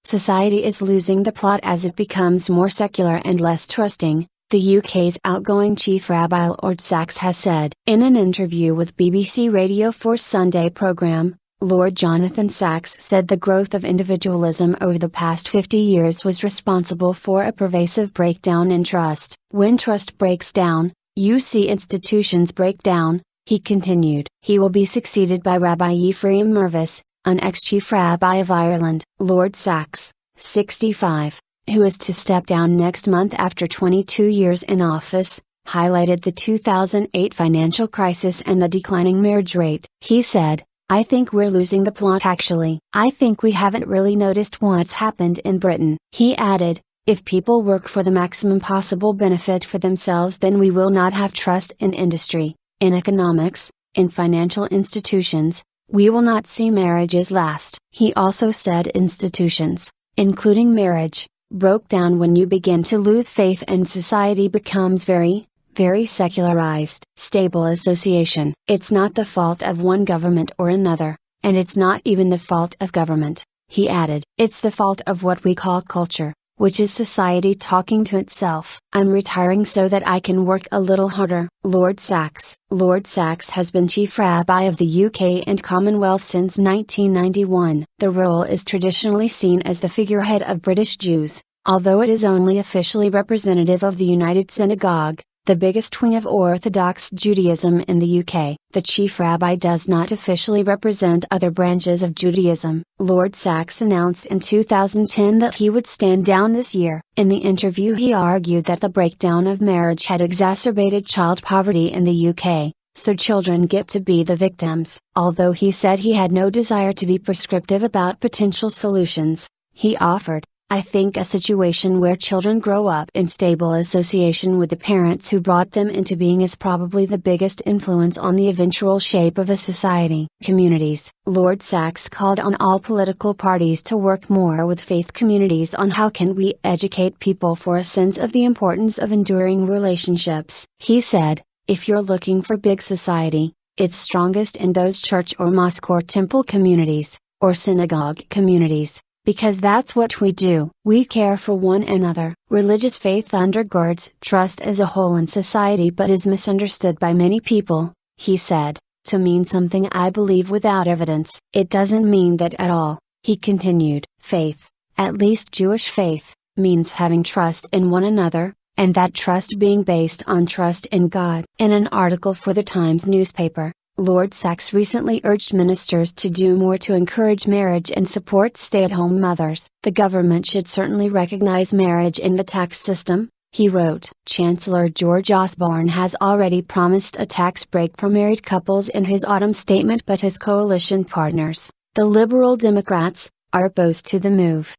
society is losing the plot as it becomes more secular and less trusting, the UK's outgoing Chief Rabbi Lord Sacks has said. In an interview with BBC Radio 4's Sunday programme, Lord Jonathan Sacks said the growth of individualism over the past 50 years was responsible for a pervasive breakdown in trust. When trust breaks down, you see institutions break down, he continued. He will be succeeded by Rabbi Ephraim Mirvis, an ex-Chief Rabbi of Ireland. Lord Sacks, 65, who is to step down next month after 22 years in office, highlighted the 2008 financial crisis and the declining marriage rate. He said, "I think we're losing the plot actually. I think we haven't really noticed what's happened in Britain." He added, "If people work for the maximum possible benefit for themselves, then we will not have trust in industry, in economics, in financial institutions. We will not see marriages last." He also said institutions, including marriage, broke down when you begin to lose faith and society becomes very secularized. Stable association. It's not the fault of one government or another, and it's not even the fault of government, he added. It's the fault of what we call culture, which is society talking to itself. "I'm retiring so that I can work a little harder." Lord Sacks. Lord Sacks has been Chief Rabbi of the UK and Commonwealth since 1991. The role is traditionally seen as the figurehead of British Jews, although it is only officially representative of the United Synagogue, the biggest wing of Orthodox Judaism in the UK. The Chief Rabbi does not officially represent other branches of Judaism. Lord Sacks announced in 2010 that he would stand down this year. In the interview he argued that the breakdown of marriage had exacerbated child poverty in the UK, so children get to be the victims. Although he said he had no desire to be prescriptive about potential solutions, he offered, "I think a situation where children grow up in stable association with the parents who brought them into being is probably the biggest influence on the eventual shape of a society." Communities. Lord Sacks called on all political parties to work more with faith communities on how can we educate people for a sense of the importance of enduring relationships. He said, "If you're looking for big society, it's strongest in those church or mosque or temple communities, or synagogue communities. Because that's what we do. We care for one another." Religious faith undergirds trust as a whole in society but is misunderstood by many people, he said, to mean something I believe without evidence. "It doesn't mean that at all," he continued. Faith, at least Jewish faith, means having trust in one another, and that trust being based on trust in God. In an article for the Times newspaper, Lord Sacks recently urged ministers to do more to encourage marriage and support stay-at-home mothers. "The government should certainly recognize marriage in the tax system," he wrote. Chancellor George Osborne has already promised a tax break for married couples in his autumn statement, but his coalition partners, the Liberal Democrats, are opposed to the move.